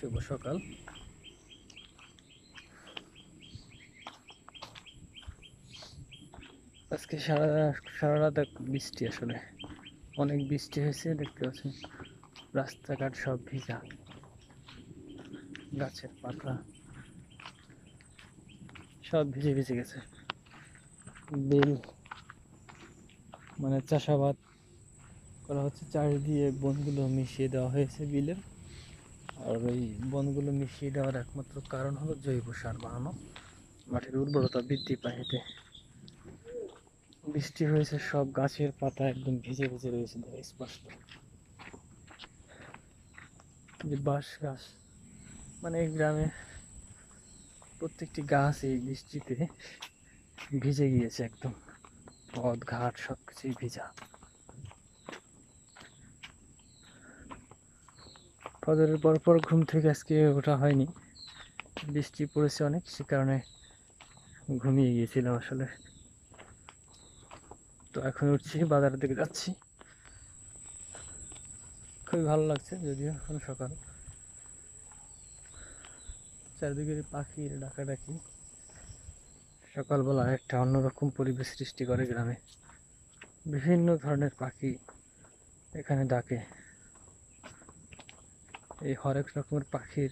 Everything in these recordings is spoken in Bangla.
শুভ সকাল। আজকে সারা রাত বৃষ্টি, আসলে অনেক বৃষ্টি হয়েছে। দেখতে পাচ্ছেন রাস্তাঘাট সব ভিজা, গাছের পাতা সব ভিজে ভিজে গেছে। বিল মানে চাষাবাদ করা হচ্ছে, চারিদিকে বনগুলো মিশিয়ে দেওয়া হয়েছে বিলের। আর ওই বনগুলো মিশিয়ে দেওয়ার একমাত্র কারণ হলো জৈব সার বানানো, মাটির উর্বরতা বৃদ্ধি পায় এতে। বৃষ্টি হয়েছে, সব গাছের পাতা একদম ভিজে ভিজে রয়েছে, স্পষ্ট। যে বাঁশ গাছ, মানে এই গ্রামে প্রত্যেকটি গাছ এই বৃষ্টিতে ভিজে গিয়েছে একদম। পথ ঘাট সবকিছুই ভিজা। ফজরের পর ঘুম থেকে আজকে ওঠা হয়নি, বৃষ্টি পড়েছে অনেক, সে কারণে ঘুমিয়ে গিয়েছিলাম আসলে। তো এখন উঠছি, বাজারের দিকে যাচ্ছি। খুবই ভালো লাগছে, যদিও এখন সকাল। চারিদিকে পাখির ডাকাডাকি, সকালবেলা একটা অন্যরকম পরিবেশ সৃষ্টি করে গ্রামে। বিভিন্ন ধরনের পাখি এখানে ডাকে। এই হরেক রকমের পাখির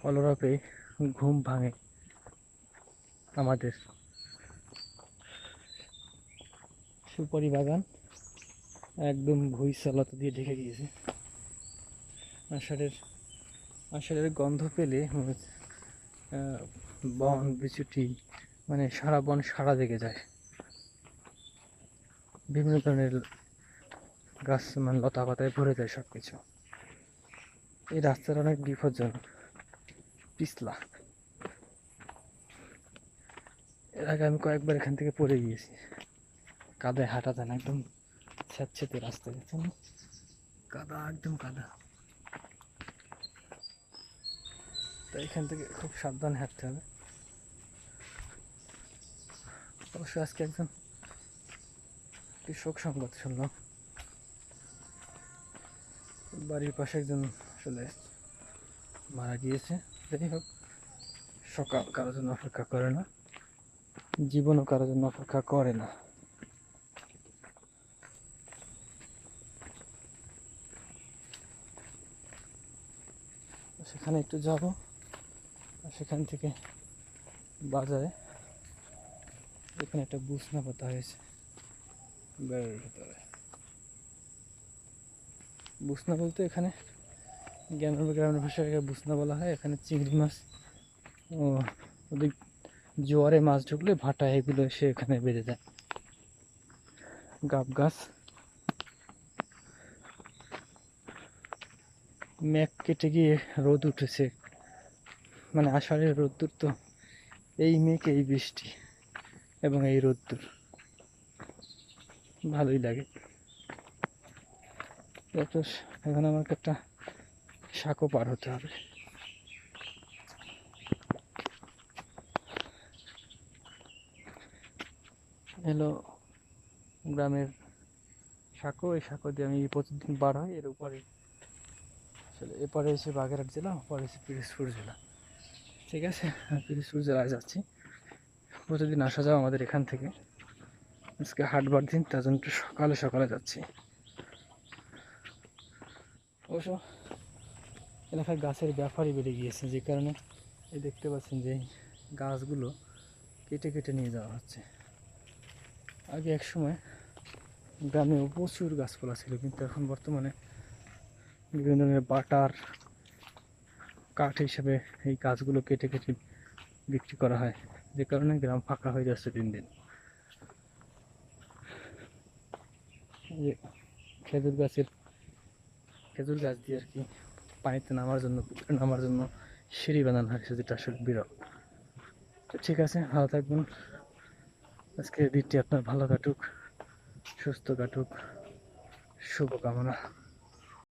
কলরবে ঘুম ভাঙে আমাদের। সুপারি বাগান একদম ভুঁইচলতা দিয়ে ঢেকে গিয়েছে। আষাঢ়ের গন্ধ পেলে বন বিচুটি, মানে সারা বন সারা জেগে যায়। বিভিন্ন ধরনের গাছ, মানে লতা পাতায় ভরে যায় সবকিছু। এই রাস্তার অনেক বিপজ্জনক, পিছলা। এর আগে আমি কয়েকবার এখান থেকে পড়ে গিয়েছি। কাদায় হাঁটা যায় না, একদম স্যাঁতসেঁতে রাস্তা, গেছে কাদা, একদম কাদা। তো এখান থেকে খুব সাবধানে হাঁটতে হবে। অবশ্যই আজকে একজন শোক সংবাদ শুনলাম, বাড়ির পাশে একজন আসলে মারা গিয়েছে। যাই হোক, সকাল কারোর জন্য অপেক্ষা করে না, জীবনও কারোর জন্য অপেক্ষা করে না। সেখানে একটু যাব, সেখান থেকে বাজারে এখানে একটা বুসনা পাতা হয়েছে বেড়ের ভেতরে। বুসনা বলতে এখানে গ্রামের ভাষায় বুসনা বলা হয়। এখানে চিংড়ি মাছ, ও ওদিক জোয়ারে মাছ ঢুকলে ভাটা এগুলো এসে এখানে বেঁধে যায়। গাব গাছ, মেঘ কেটে গিয়ে রোদ উঠেছে, মানে আষাঢ়ের রোদ্দুর। তো এই মেঘ, এই বৃষ্টি এবং এই রোদ্দুর ভালোই লাগে। এখন আমাকে একটা সাঁকো পার হতে হবে। এলো গ্রামের সাঁকো, এই সাঁকো দিয়ে আমি প্রতিদিন বার হই। এর উপরে আসলে এপারে এসে বাগেরহাট জেলা, ওপারে এসে পিরোজপুর জেলা। ঠিক আছে, পিরোজপুর জেলায় যাচ্ছি। প্রতিদিন আসা যাওয়া আমাদের এখান থেকে। আজকে হাটবার দিন, তার জন্য একটু সকালে সকালে যাচ্ছি। অবশ্য এলাকার গাছের ব্যাপারই বেড়ে গিয়েছে, যে কারণে এই দেখতে পাচ্ছেন যে গাছগুলো কেটে কেটে নিয়ে যাওয়া হচ্ছে। আগে এক সময় গ্রামেও প্রচুর গাছপালা ছিল, কিন্তু এখন বর্তমানে বিভিন্ন ধরনের বাটার কাঠ হিসেবে এই গাছগুলো কেটে কেটে বিক্রি করা হয়, যে কারণে গ্রাম ফাঁকা হয়ে যাচ্ছে দিন দিন। খেজুর গাছ দিয়ে আর কি পানিতে নামার জন্য, পুকুরে নামার জন্য সিঁড়ি বানানো হয়েছে, যেটা আসলে বিরল। তো ঠিক আছে, ভালো থাকবেন। আজকের দিনটি আপনার ভালো কাটুক, সুস্থ কাটুক, শুভকামনা।